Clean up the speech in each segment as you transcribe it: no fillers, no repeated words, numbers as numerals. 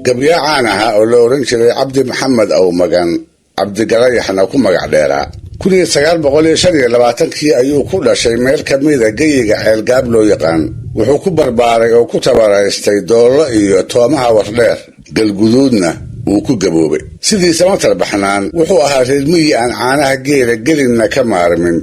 gabyaa caan ahaa oo la oran jiray cabdi maxamed aw magan cabdigalayaxna ku magac dheeraa 1925 ayuu ku dhashay meel ka mida geyiga ceelgaab loo yaqaan wuxuu ku barbaaray oo ku tabaraystay doollo iyo toomaha wardheer galguduudna wuu ku gaboobay sidiisa matar baxnaan wuxuu ahaa reer miyi aan caanaha geela gelinna ka maarmin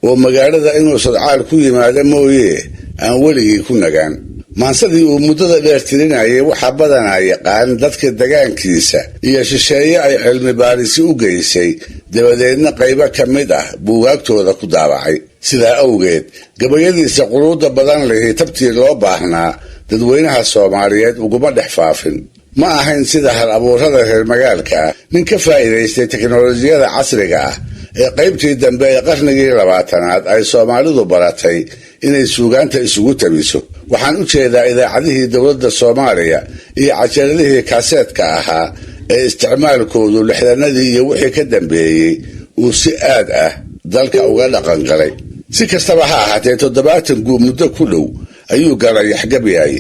oo magaalada inuu sodcaal ku yimaado mooyee aan weligii ku nagaan maansadii uu muddada dheer tirinayay waxaa badanaa yaqaan dadka degaankiisa iyo shisheeye ay cilmi baarisi u geysay dabadeedna qaybo ka mid ah buugaagtooda ku daabacay sidaa awgeed gabayadiisa quruuda badan lihi tabtii loo baahnaa dadweynaha Soomaaliyeed uguma dhex faafin ma ahayn sida hal abuurada reer magaalka nin ka faa'iideystay teknoolojiyada casriga ah ee qaybtii dambe ee qarnigii 20aad ay Soomaalidu baratay inay suugaanta isugu tabiso waxaan u jeedaa idaacadihii dawladda Soomaaliya iyo cajaladihii kaaseedka ahaa ee isticmaalkoodu lixdanadii iyo wixii ka dambeeyay uu si aad ah dalka uga dhaqan galay si kastaba ha ahaatee 70 guud muddo ku dhow ayuu Galayax gabayay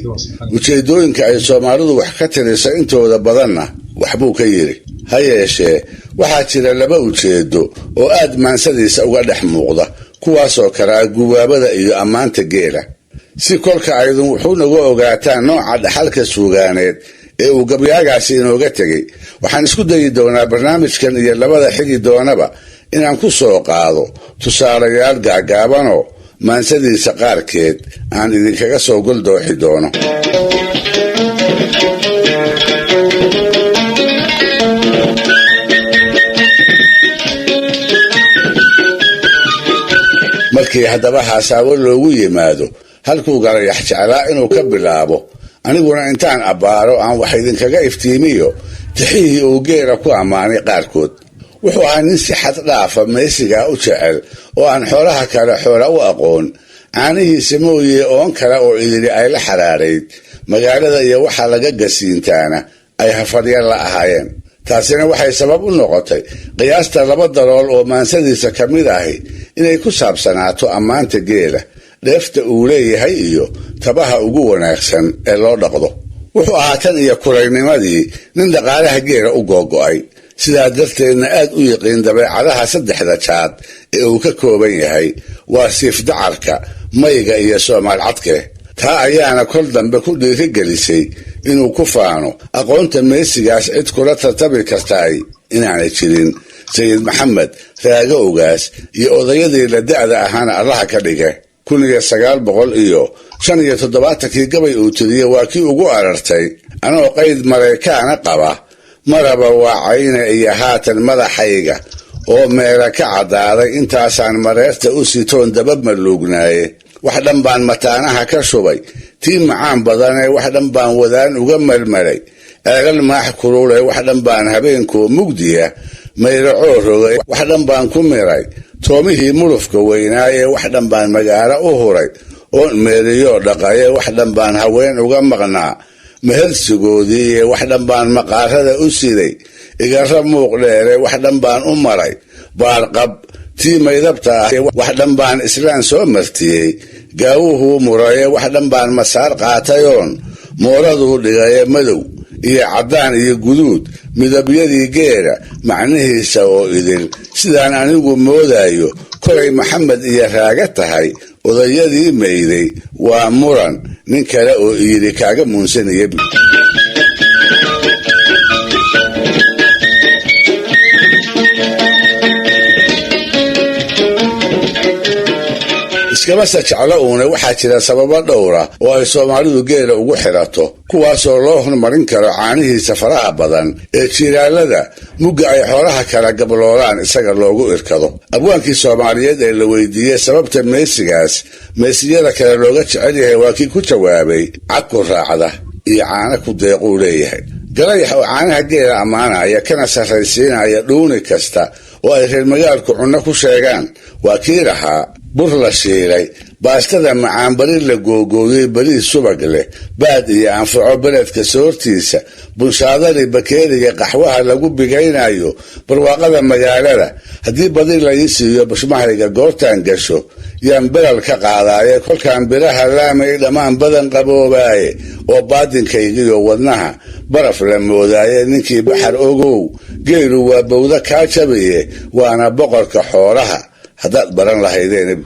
ujeedooyinka ay Soomaalidu wax ka tirisay intooda badanna waxbuu ka yiri ha yeeshee waxaa jira laba ujeedo oo aad maansadiisa uga dhex muuqda kuwaasoo kala guwaabada iyo ammaanta geela si kolka aydan wuxuu nagu ogaataan nooca dhaxalka suugaaneed ee uu gabayagaasi inooga tegay waxaan isku dayi doonaa barnaamijkan iyo labada xigi doonaba inaan ku soo qaado tusaalayaal gaagaabanoo maansadiisa qaarkeed aan idinkaga soo goldooxi doono markii haddaba haasaabo loogu yimaado halkuu Galayax jeclaa inuu ka bilaabo aniguna intaan abbaaro aan wax idinkaga iftiimiyo tixihii uu geela ku ammaanay qaarkood wuxuu ahaa nin si xad dhaafa meesigaa u jecel oo aan xoolaha kale xoola u aqoon caanihiisa mooyee oon kale oo idili ay la xaraarayd magaalada iyo waxa laga gasiintaana ay hafadya la ahaayeen taasina waxay sabab u noqotay qiyaasta 2 dalool oo maansadiisa ka mid ahi inay ku saabsanaato ammaanta geela dheefta uu leeyahay iyo tabaha ugu wanaagsan ee loo dhaqdo wuxuu ahaa tan iyo kulaynimadii nin dhaqaalaha geela u googo'ay sidaa darteedna aad u yaqiin dabeecadaha 3 jaad ee uu ka kooban yahay waa siif dacarka mayga iyo Soomaal cadke taa ayaana kol dambe ku dhiirigelisay inuu ku faano aqoonta meesigaas cid kula tartami kartaay inaanay jirin Sayid Maxamed raaga ogaas iyo odayadii la da'da ahaana allaha ka dhige 1975 gabay uu tiriyay waa kii ugu arartay anoo qayd Mareykaana qaba maraba waacayna iyo haatan madaxayga oo meela ka cadaaday intaasaan mareerta u sitoon dabab maluugnaaye wax dhan baan mataanaha ka shubay tii macaan badanee wax dhan baan wadaan uga malmalay eegal maax kululay wax dhan baan habeenkoo mugdiya mayracoo rogay wax dhan baan ku miray toomihii mulufka weynaaye wax dhan baan magaalo u huray oon meeliyoo dhaqaye wax dhan baan haween uga maqnaa mehersigoodii iyo wax dhan baan maqaarada u siday igara muuq dheere wax dhan baan u maray baarqab tii maydabta ah wax dhan baan islaan soo martiyey gaawuhuu muraye wax dhan baan masaar qaatayoon mooraduu dhigaye madow iyo caddaan iyo guduud midabyadii geela macnihiisa oo idil sidaan anigu moodayo kolay Maxamed iyo raaga tahay odayadii meeyday waa muran nin kale oo yiri kaaga muunsanaya iskaba jeclo uuna waxaa jira sababo dhowra oo ay Soomaalidu geela ugu xirato kuwaasoo loo horumarin karo caanihiisa faraha badan ee jiilaalada mugga ay xoolaha kala gabloolaan isaga loogu irkado abwaankii Soomaaliyeed ee la weydiiyay sababta meesiyada kale looga jecel yahay waa kii ku jawaabay cad ku raacda iyo caana ku deequu leeyahay Galayax oo caanaha geela ammaanaya kana sarraysiinaya dhuuni kasta oo ay reer magaalku cunno ku sheegaan waa kii lahaa bur la shiilay baastada macaan bari la googooyay bariis subag leh baad iyo anfaco beledka soortiisa bunshaadari bakeeriga qaxwaha lagu bigaynayo barwaaqada magaalada haddii badi la ii siiyo bashmahayga goortaan gasho yaan beral ka qaadaaye kolkaan biraha laamay dhammaan badan qaboobaaye oo baadinkaygiyo wadnaha baraf la moodaaye ninkii baxar ogow geelu waa bawda kaa jabaye waana boqorka xoolaha haddaad baran lahaydeen.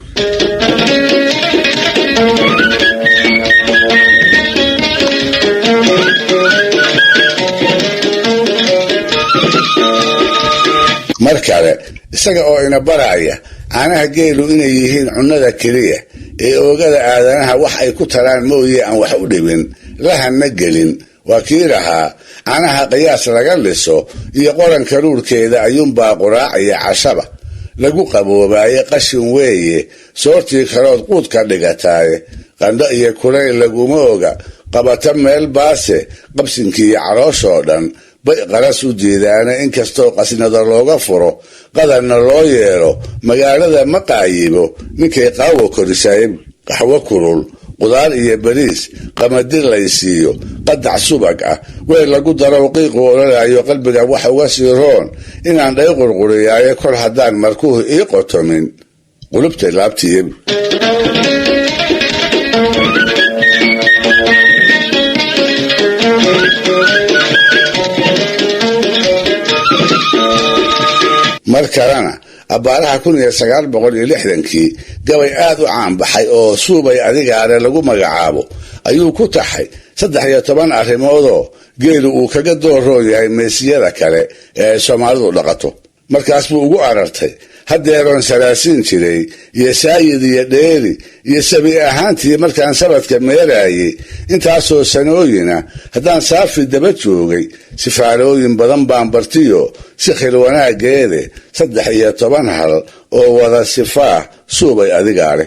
mar kale isaga oo ina baraya caanaha geelu inay yihiin cunnada keliya ee oogada aadanaha wax ay ku taraan mooye aan wax u dhibin lahana gelin. waa kii lahaa caanaha qiyaas laga liso iyo qoranka ruurkeeda ayuunbaa quraacaya cashaba lagu qaboobaaye qashin weeye soortii kalood quud ka dhigataaye qandho iyo kulayl laguma oga qabata meel baase qabsinkiiyo calooshoo dhan bay qaras u diidaane inkastoo qasnada looga furo qadarna loo yeelo magaalada ma qaayibo ninkay qaawo korisaaye qaxwo kulul qudaar iyo bariis qamadi laysiiyo qadac subag ah weel lagu darow qiiqu ololayo qalbiga wax uga sii roon inaan dhay qurquriyaaye kol haddaan markuhu ii qotomin qulubtay laabtiiye. mar kalena abbaaraha 1960kii gabay aad u caan baxay oo suubay adigaare lagu magacaabo ayuu ku taxay 13 arrimoodoo geelu uu kaga dooroon yahay meesiyada kale ee ay Soomaalidu dhaqato. markaas buu ugu arartay haddeeroon salaasiin jiray iyo saayid iyo dheeli iyo sabi ahaantii markaan sabadka meelaayay intaasoo sanooyina haddaan saafi daba joogay sifaalooyin badan baan bartiyo si khil wanaageede 13 hal oo wada sifaah suubay adigaale.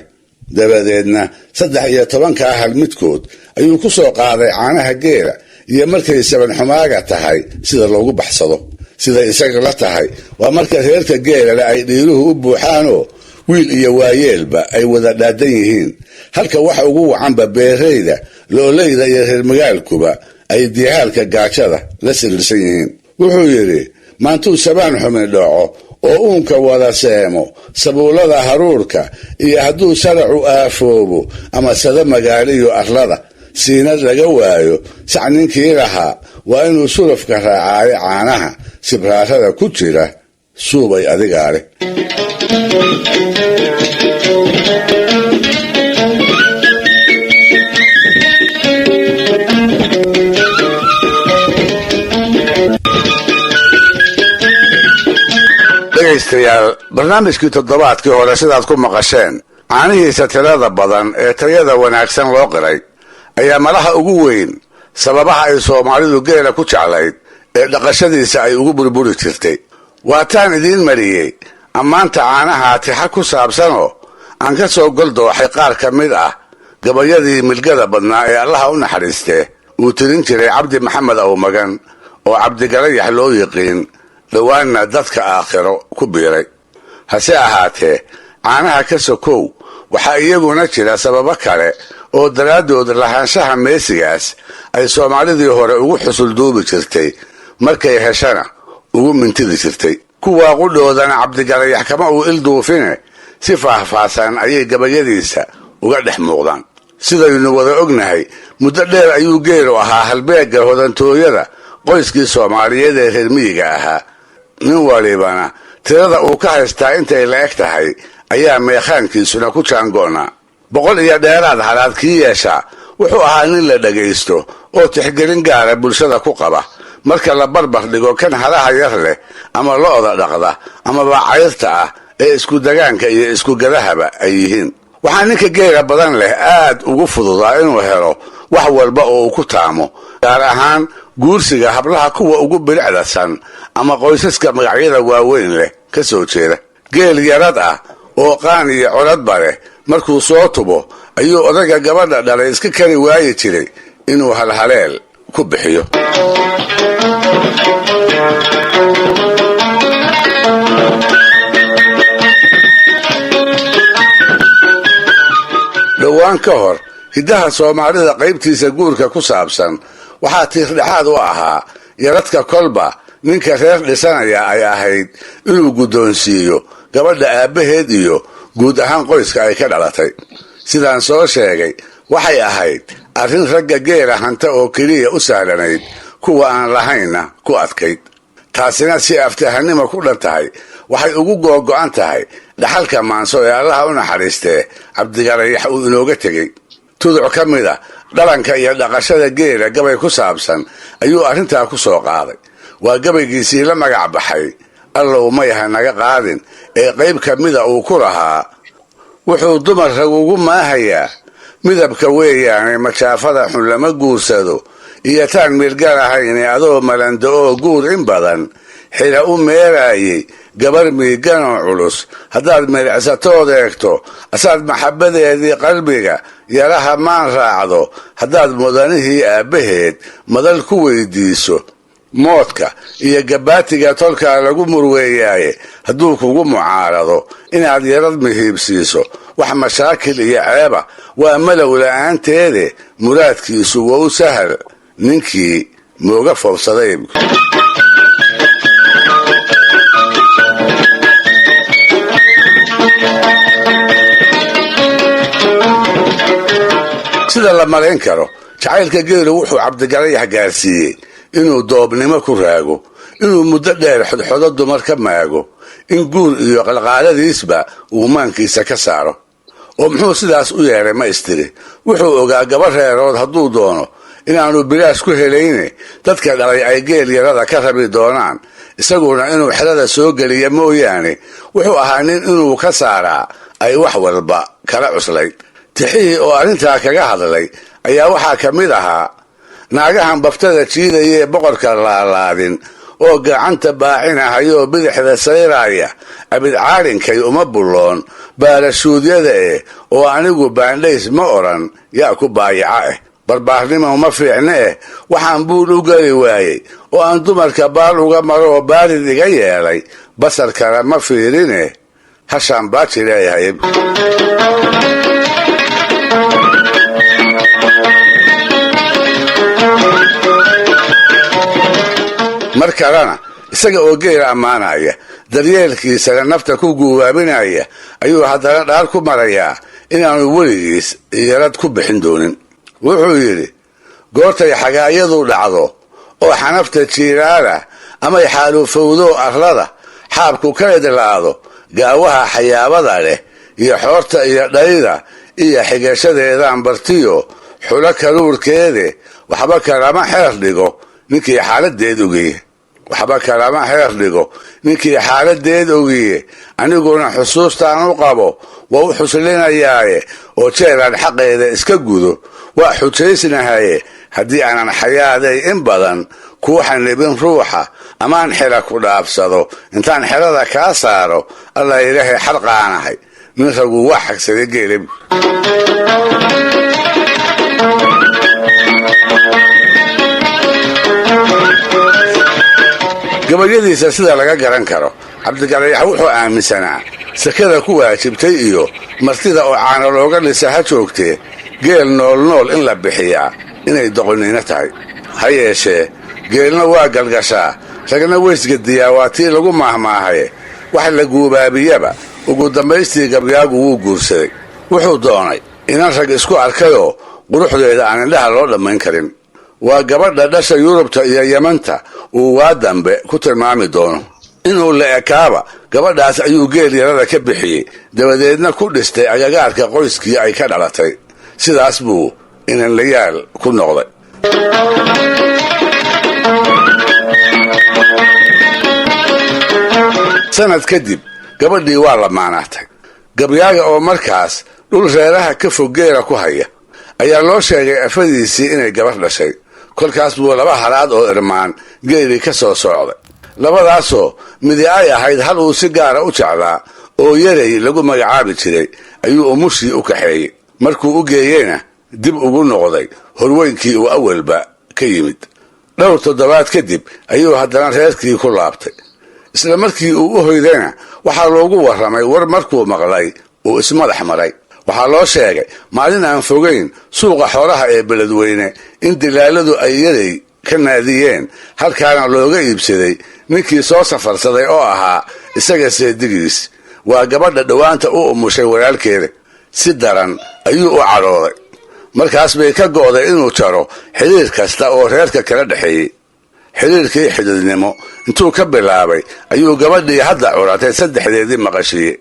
dabadeedna 13 hal midkood ayuu ku soo qaaday caanaha geela iyo markay saban xumaaga tahay sida loogu baxsado. sida isaga la tahay waa marka reerka geelale ay dhiiruhu u buuxaanoo wiil iyo waayeelba ay wada dhaadan yihiin halka waxa ugu wacanba beerayda loolayda iyo reer magaalkuba ay diyaalka gaajada la sirrisan yihiin. wuxuu yidhi maantuu sabaan xumi dhaco oo uunka wada seemo sabuulada haruurka iyo hadduu saracu aafoobo ama sada magaaliyo arlada siinad laga waayo sac ninkii lahaa waa inuu surafka raacaayo caanaha sibraarada ku jira suubay adigaale. dhegaystayaal barnaamijkii toddobaadkii hore sidaad ku maqasheen caanihiisa tirada badan ee tayada wanaagsan loo qiray ayaa malaha ugu weyn sababaha ay Soomaalidu geela ku jeclayd ee dhaqashadiisa ay ugu burburi jirtay. waataan idiin mariyey ammaanta caanaha tixa ku saabsanoo aan ka soo goldooxay qaar ka mid ah gabayadii milgada badnaa ee allaha u naxariistee uu tirin jiray Cabdi Maxamed Awmagan oo Cabdigalayax loo yiqiin dhawaanna dadka aakhiro ku biiray. hase ahaatee caanaha ka sokow waxaa iyaguna jira sababo kale oo daraaddood lahaanshaha meesigaas ay Soomaalidii hore ugu xusul duubi jirtay markay heshana ugu mintidi jirtay. kuwaa qudhoodana Cabdigalayax kama uu ilduufine si faahfaahsan ayay gabayadiisa uga dhex muuqdaan. sidaynu wada ognahay muddo dheer ayuu geelu ahaa halbeegga hodantooyada qoyskii Soomaaliyeed ee reer miyiga ahaa. nin walibana tirada uu ka haystaa intay la eg tahay ayaa meekhaankiisuna ku jaango'naa. 100 iyo dheeraad halaad kii yeeshaa wuxuu ahaa nin la dhagaysto oo tixgelin gaara bulshada ku qaba marka la barbar dhigo kan halaha yar leh ama lo'da dhaqda ama bacayrta ah ee isku dagaanka iyo isku gadahaba ay yihiin. waxaa ninka geela badan leh aad ugu fududaa inuu helo wax walba oo uu ku taamo, gaar ahaan guursiga hablaha kuwa ugu bilicdasan ama qoysaska magacyada waaweyn leh ka soo jeeda. geel yarad ah oo qaan iyo coladba leh markuu soo tubo ayuu odaga gabadha dhalay iska kari waayi jiray inuu halhaleel ku bixiyo. dhowaan ka hor hiddaha Soomaalida qaybtiisa guurka ku saabsan waxaa tiirdhexaad u ahaa yaradka kolba ninka reer dhisanaya ay ahayd inuu guddoonsiiyo gabadha aabbaheed iyo guud ahaan qoyska ay ka dhalatay. sidaan soo sheegay waxay ahayd arrin ragga geela hanta oo keliya u sahlanayd, kuwa aan lahaynna ku adkayd. taasina si aftahanimo ku dhan tahay waxay ugu googo'an tahay dhaxalka maanso ee allaha u naxariistee cabdigarayax uu inooga tegey. tuduc ka mid a dhalanka iyo dhaqashada geela gabay ku saabsan ayuu arrintaa ku soo qaaday. waa gabaygiisii la magac baxay allow mayaha naga qaadin ee qayb ka mida uu ku lahaa: wuxuu dumar rag ugu maahayaa midabka weeyaane majaafada xun lama guursado, iyo taan milgal ahayne adoo malando oo guur in badan xila u meeraayey gabar miiganoo culus. haddaad milicsatood eegto asaad maxabbadeedii qalbiga yaraha maan raacdo, haddaad mudanihii aabbaheed madal ku weydiiso. moodka iyo gabaatiga tolkaa lagu murweeyaaye hadduu kugu mucaarado inaad yarad mihiibsiiso, wax mashaakil iyo ceeba waa malow la'aanteede muraadkiisu waa u sahal ninkii mooga foobsaday. sida la malayn karo jacaylka geelu wuxuu cabdigarayax gaarsiiyey inuu doobnimo ku raago, inuu muddo dheer xodxodo dumar ka maago, in guur iyo qalqaaladiisba uu maankiisa ka saaro. oo muxuu sidaas u yeelay ma istiri? wuxuu ogaa gaba reerood hadduu doono inaanu bilaash ku helayne dadka dhalay ay geel yarada ka rabi doonaan, isaguna inuu xerada soo geliya mooyaane wuxuu ahaa nin inuu ka saaraa ay wax walba kala cuslayd. tixihii oo arrintaa kaga hadlay ayaa waxaa ka mid ahaa: naagahan baftada jiidaya ee boqorka laalaadin oo gacanta baacinahayoo bidixda sayraaya, abidcaalinkay uma bulloon baalashuudyada oo anigu baandhays ma odhan yaa ku baayaca barbaarnimo ma fiicne waxaan buul u geli waayey oo aan dumarka baal uga maro oo baarid iga yeelay, basar kale ma fiirine hashaan baaji leeyahay. mar kalena isaga oo geela ammaanaya, daryeelkiisana nafta ku guubaabinaya, ayuu haddana dhaar ku marayaa inaanu weligiis yarad ku bixin doonin. wuxuu yidhi: goortay xagaayadu dhacdo oo xanafta jiiraala amay xaaluufowdo arlada, xaabku ka idlaado gaawaha xayaabada leh iyo xoorta iyo dhayda iyo xigashadeedaan bartiyo xulo karuurkeede, waxba kalama xeer dhigo ninkii xaaladeed ogiye. waxba kalama xeer dhigo ninkii xaaladeed ogiye, aniguna xusuustaan u qabo waa u xuslinayaaye, oo jeeraan xaqeeda iska gudo waa xujaysnahaye, haddii aanan xayaaday in badan kuu xanibin ruuxa amaan xera ku dhaabsado, intaan xerada kaa saaro alla ilaahay xalqaanahay. nin ragu waa xagsaday geelab. gabayadiisa sida laga garan karo cabdigarayax wuxuu aaminsanaa sakada ku waajibtay iyo martida oo caano looga dhisa ha joogtee geel noolnool in la bixiyaa inay doqonnimo tahay. ha yeeshee geelna waa galgashaa, ragna weysgediyaa, waa tii lagu maahmaahaye wax la guubaabiyaba ugu dambaystii gabyaagu wuu guursaday. wuxuu doonay inan rag isku arkayoo quruxdeeda aan indhaha loo dhammayn karin. waa gabadha dhasha yurubta iyo yamanta uu waa dambe ku tilmaami doono. inuu la ekaaba gabadhaas ayuu geel yarada ka bixiyey, dabadeedna ku dhistay agagaarka qoyskii ay ka dhalatay. sidaas buu inanlayaal ku noqday. sanad kadib gabadhii waa lamaanaatay. gabyaaga oo markaas dhul reeraha ka fog geela ku haya ayaa loo sheegay afadiisii inay gabadh dhashay. kolkaas buu laba halaad oo irmaan geelii ka soo socday. labadaasoo midi ay ahayd hal uu si gaara u jeclaa oo yaray lagu magacaabi jiray ayuu umushii u kaxeeyey. markuu u geeyeyna dib ugu noqday horweynkii uu awalba ka yimid. dhowr toddobaad kadib ayuu haddana reerkii ku laabtay. isla markii uu u hoydayna waxaa loogu warramay war markuu maqlay uu ismadax maray. waxaa loo sheegay maalin aan fogayn suuqa xoolaha ee beledweyne in dilaaladu ay yaray ka naadiyeen, halkaana looga iibsaday ninkii soo safarsaday oo ahaa isaga seedigiis. waa gabadha dhowaanta u umushay walaalkeeda. si daran ayuu u cadhooday. markaas bay ka go'day inuu jaro xidhiir kasta oo reerka kala dhexeeyey. xidhiirkii xididnimo intuu ka bilaabay ayuu gabadhii hadda curatay saddexdeedii maqashiiyey.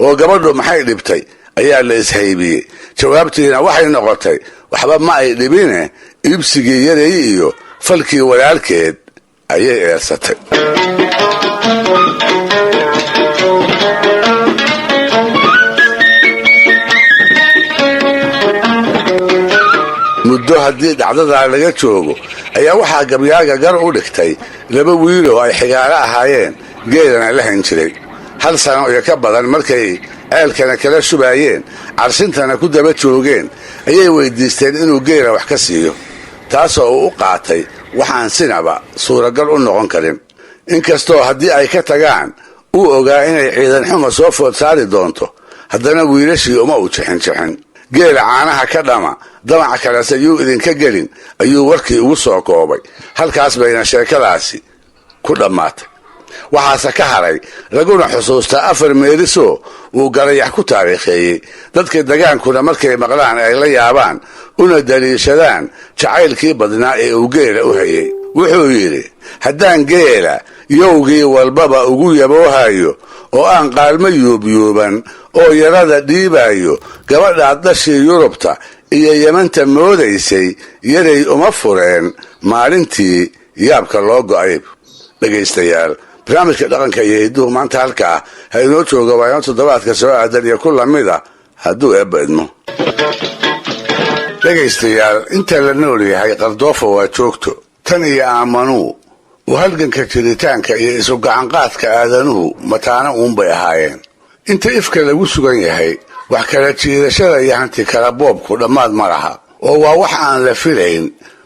oo gabadhu maxay dhibtay ayaa la ishaybiyey. jawaabtiina waxay noqotay waxba ma ay dhibine iibsigii yaray iyo falkii walaalkeed ayay eersatay. muddo haddii dhacdadaa laga joogo ayaa waxaa gabyaaga gar u dhigtay laba wiiloo ay xigaalo ahaayeen geelana la han jiray. 1 sano iyo ka badan markay ceelkana kala shubaayeen carshintana ku daba joogeen ayay weydiisteen inuu geela wax ka siiyo, taasoo uu u qaatay waxaan sinaba suuragal u noqon karin. inkastoo haddii ay ka tagaan uu ogaa inay ciidan xumo soo food saari doonto, haddana wiilashii uma u jixin. geela caanaha ka dhama, damac kalese yuu idinka gelin ayuu warkii ugu soo koobay. halkaas bayna sheekadaasi ku dhammaatay. waxaase ka haray laguna xusuustaa 4 meelisoo uu garayax ku taariikheeyey. dadka degaankuna markay maqlaan ay la yaabaan una daliishadaan jacaylkii badnaa ee uu geela u hayey. wuxuu yidhi, haddaan geela yowgii walbaba ugu yaboohayo oo aan qaalmo yuubyuuban oo yarada dhiibaayo, gabadhaad dhashii yurubta iyo yemanta moodaysay yaray uma fureen maalintii yaabka loo go'ay. dhegaystayaal, barnaamijka dhaqanka iyo hidduhu maanta halkaa ha inoo jooga waayaan toddobaadka soo aadan iyo ku lamida hadduu eebba idmo. dhegaystayaal, inta la nool yahay qardoofo waa joogto. tan iyo aamanuu uu halganka jiritaanka iyo isu gacanqaadka aadanuhu mataana uunbay ahaayeen. inta ifka lagu sugan yahay wax kala jiidashada iyo hanti kala boobku dhammaad ma laha, oo waa wax aan la filayn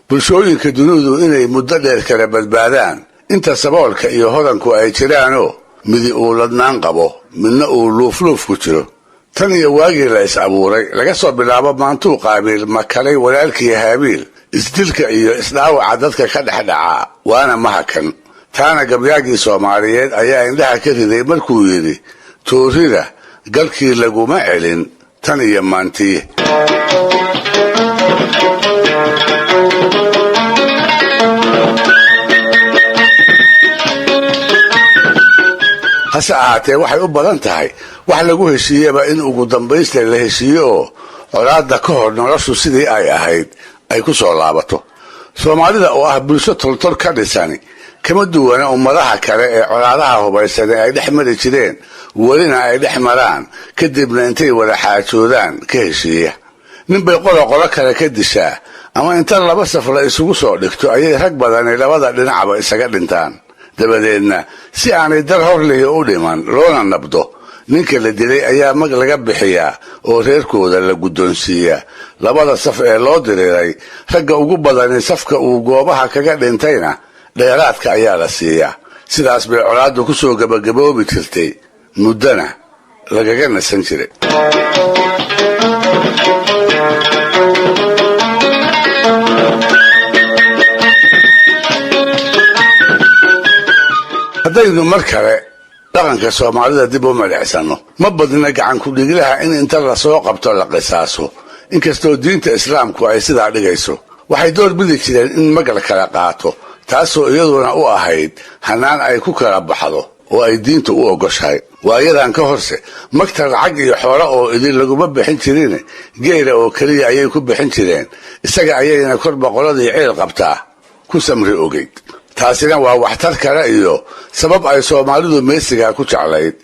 bulshooyinka dunidu inay muddo dheer kala badbaadaan inta saboolka iyo hodanku ay jiraanoo midi uu ladnaan qabo midna uu luufluuf ku jiro. tan iyo waagii la is abuuray laga soo bilaabo maantuu qaabiil makalay walaalkii haabiil, isdilka iyo isdhaawaca dadka ka dhexdhacaa waana mahakan. taana gabyaagii soomaaliyeed ayaa indhaha ka riday markuu yidhi, toorida galkii laguma celin tan iyo maantii. hase ahaatee waxay u badan tahay wax lagu heshiiyeba in ugu dambaysta la heshiiyo oo colaadda ka hor noloshu sidii ay ahayd ay ku soo laabato. soomaalida oo ah bulsho toltol ka dhisani kama duwana ummadaha kale ee colaadaha hubaysan ee ay dhex mari jireen welina ay dhex maraan, kadibna intay wada xaajoodaan ka heshiiya. ninbay qolo kale ka dishaa, ama inta laba saf la isugu soo dhigto ayay rag badani labada dhinacba isaga dhintaan. dabadeedna si aanay dar horlihi u dhiman loona nabdo, ninka la dilay ayaa mag laga bixiyaa oo reerkooda la guddoonsiiyaa. labada saf ee loo diriiray ragga ugu badani safka uu goobaha kaga dhintayna dheeraadka ayaa la siiyaa. sidaas bay colaaddu ku soo gabagaboobi jirtay, muddana lagaga nasan jiray. haddaynu mar kale dhaqanka soomaalida dib u maleecsanno, ma badna gacan ku-dhiglaha in inta la soo qabto la qisaaso. inkastoo diinta islaamku ay sidaa dhigayso, waxay door bidi jireen in mag la kala qaato, taasoo iyaduna u ahayd hanaan ay ku kala baxdo oo ay diintu u ogoshahay. waayadan ka horse magta lacag iyo xoolo oo idin laguma bixin jirin, geela oo keliya ayay ku bixin jireen. isaga ayayna kor boqoladii ceel qabtaa ku samri ogeyd. taasina waa waxtar kale iyo sabab ay soomaalidu meesigaa ku jeclayd,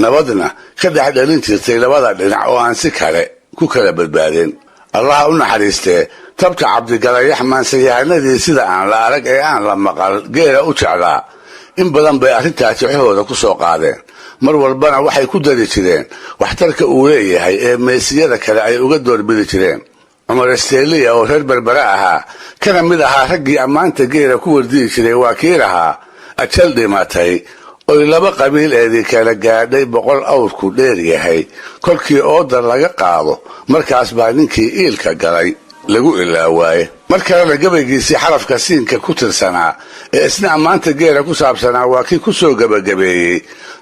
nabadna ka dhex dhalin jirtay labada dhinac oo aan si kale ku kala badbaadeen. allaha u naxariistee tabta cabdigalayax maansayahanadii sida aan la arag ee aan la maqal geela u jeclaa, in badan bay arrintaasi xohooda ku soo qaadeen. mar walbana waxay ku dari jireen waxtarka uu leeyahay ee meesiyada kale ay uga doorbidi jireen. cumar isteeliya oo reer berbera ahaa, kana mid ahaa raggii ammaanta geela ku wardiyi jiray, waa kii lahaa ajal dhimatay oy laba qabiileedii kala gaadhay 100 awrku dheer yahay, kolkii ooda laga qaado markaas baa ninkii iilka galay lagu ilaawaaye mar kalena gabaygiisii xarafka siinka ku tirsanaa ee isna ammaanta geela ku saabsanaa waa kii ku soo gebagabeeyey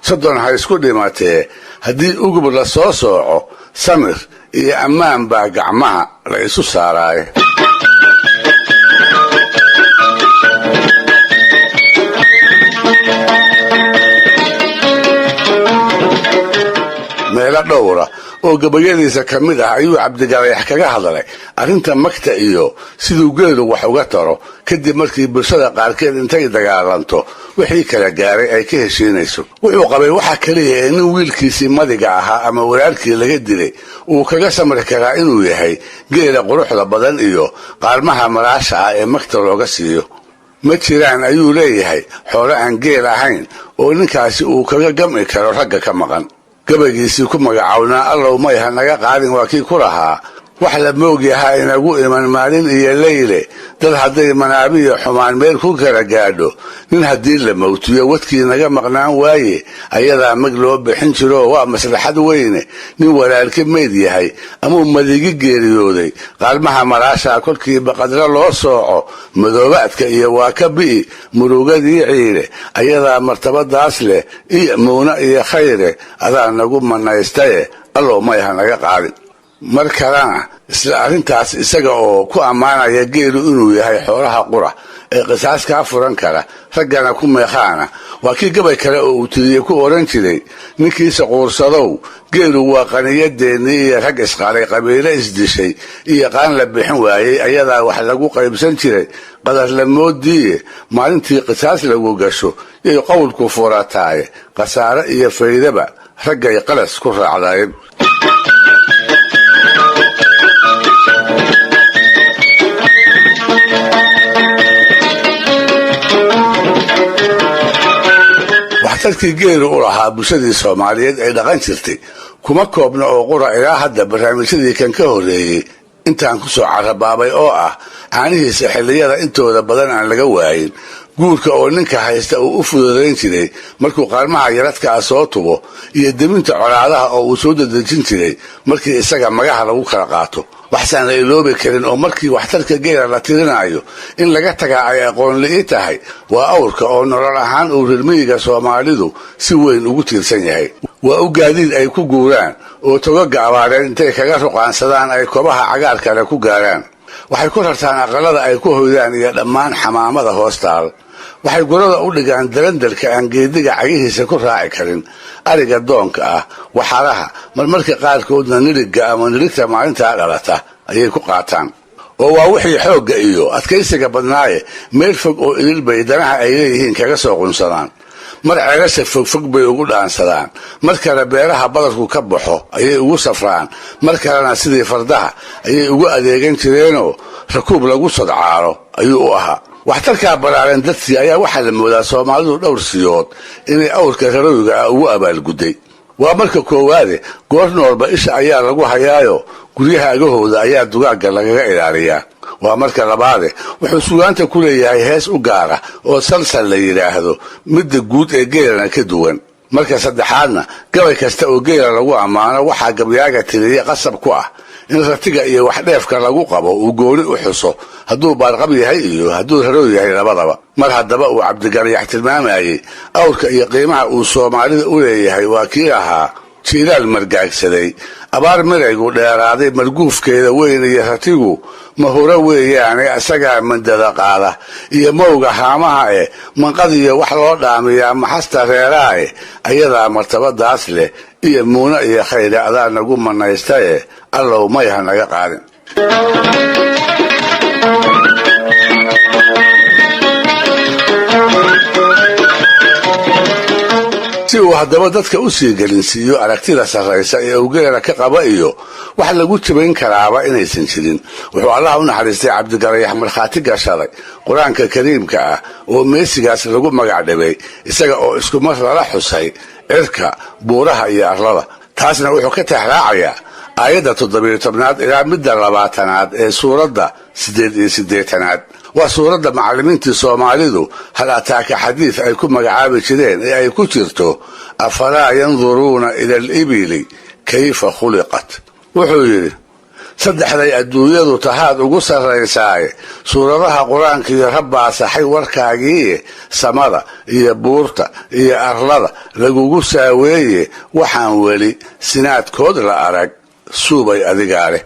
soddon ha isku dhimatee haddii ugub la soo sooco samir iyo ammaan baa gacmaha la isu saaraaye meelo dhowra oo gabayadiisa ka mid ah ayuu cabdigalayax kaga hadlay arrinta magta iyo siduu geelu wax uga taro kadib markii bulshada qaarkeed intay dagaalanto wixii kala gaaray ay ka heshiinayso wuxuu qabay waxa kaliya ee nin wiilkiisii madiga ahaa ama walaalkii laga dilay uu kaga samri karaa inuu yahay geela quruxda badan iyo qaalmaha maraasha ah ee magta looga siiyo ma jiraan ayuu leeyahay xoolo aan geel ahayn oo ninkaasi uu kaga gam'i karo ragga ka maqan gabaygiisii ku magacawnaa allow may ha naga qaadin waa kii ku lahaa wax la moogyahaa inagu iman maalin iyo leyle dad hadday manaabiyo xumaan meel ku kala gaadho nin haddii la mawtiyo wadkii naga maqnaan waaye ayadaa mag loo bixin jiro waa maslaxad weyne nin walaalka meyd yahay amuu madigi geeriyooday qaalmaha maraashaa kolkii baqadra loo sooco madoobaadka iyo waa ka bi'i murugadii ciile ayadaa martabadaas leh iyo muuna iyo khayre adaa nagu manaystaye allow may ha naga qaadin mar kalena isla arrintaas isaga oo ku ammaanaya geelu inuu yahay xoolaha qura ee qisaas kaa furan kara raggana ku meeqaana waa kii gabay kale oo uu tiriyey ku odhan jiray ninkiisa quursadow geelu waa qaniyadeennii iyo rag isqalay qabiilo isdishay iyo qaan la bixin waayey ayadaa wax lagu qaybsan jiray qadarlamoodiiye maalintii qisaas lagu gasho yay qowlku furataaye khasaare iyo faydaba raggay qalas ku raacdayen waxtarkii geelu u lahaa bulshadii soomaaliyeed ay dhaqan jirtay kuma koobna oo qura ilaa hadda barnaamijyadii kan ka horreeyey intaan ku soo carabaabay oo ah caanihiisa xilliyada intooda badan aan laga waayin guurka oo ninka haysta uu u fududayn jiray markuu qaalmaha yaradkaa soo tubo iyo deminta colaadaha oo uu soo dadejin jiray markii isaga magaha lagu kala qaato waxsaan la iloobi karin oo markii waxtarka geela la tirinaayo in laga tagaa ay aqoon li'i tahay waa awrka oo nolol ahaan uu rirmiyiga soomaalidu si weyn ugu tiirsan yahay waa u gaadiid ay ku guuraan oo togaga abaareen intay kaga ruqaansadaan ay kobaha cagaar kale ku gaaraan waxay ku rartaan aqalada ay ku hoydaan iyo dhammaan xamaamada hoostaal waxay gurada u dhigaan dalandalka aan geediga cagihiisa ku raaci karin ariga doonka ah waxaraha marmarka qaarkoodna nirigga ama nirigta maalintaa dhalata ayay ku qaataan oo waa wixii xoogga iyo adkaysiga badnaaye meel fog oo idil bay danaha ay leeyihiin kaga soo qunsadaan mar ceelasha fogfog bay ugu dhaansadaan mar kale beeraha badarku ka baxo ayay ugu safraan mar kalena sidii fardaha ayay ugu adeegan jireenoo rakuub lagu sodcaalo ayuu u ahaa waxtarkaa ballaaran dadkii ayaa waxaa la moodaa soomaalidu dhowr siyood inay awrka rarowiga ah ugu abaalgudday waa marka koowaade goor noolba isha ayaa lagu hayaayo guryaha agahooda ayaa dugaagga lagaga ilaaliyaa waa marka labaade wuxuu sugaanta ku leeyahay hees u gaara oo salsal la yidhaahdo midda guud ee geelana ka duwan marka saddexaadna gabay kasta oo geela lagu ammaano waxaa gabyaaga tiriye qasab ku ah in ratiga iyo waxdheefka lagu qabo uu gooni u xuso hadduu baarqab yahay iyo hadduu rarow yahay labadaba mar haddaba uu cabdigalayax tilmaamayey awrka iyo qiimaha uu soomaalida u leeyahay waa kii ahaa jiilaal margaagsaday abaar miraygu dheeraaday marguufkeeda weyn iyo ratigu mahuro weeyaane isagaa mandada qaada iyo mowga haamaha manqadiyo wax loo dhaamiyaa maxasta reeraae ayadaa martabadaas leh iyo muuna iyo khayre adaa nagu manaystae allow may ha naga qaadin si uu haddaba dadka u sii gelinsiiyo aragtida sarraysa ee uu geela ka qaba iyo wax lagu jabayn karaaba inaysan jirin wuxuu allah u naxariistay cabdigalayax markhaati gashaday qur-aanka kariimka ah oo meesigaas lagu magac dhibay isaga oo isku mar lala xusay cirka buuraha iyo arlada taasna wuxuu ka tixraacayaa aayadda 17 ilaa midda 20 ee suuradda 8 waa suuradda macallimiintii soomaalidu hal ataaka xadiid ay ku magacaabi jireen ee ay ku jirto afalaa yanduruuna ila alibili kayfa khuliqat wuxuu yidhi saddexday adduunyadu tahaad ugu sarraysaaye suuradaha qur-aanka iyo rabbaa saxay warkaagii samada iyo buurta iyo arlada lagugu saaweeye waxaan weli sinaadkood la arag suubay adigaa leh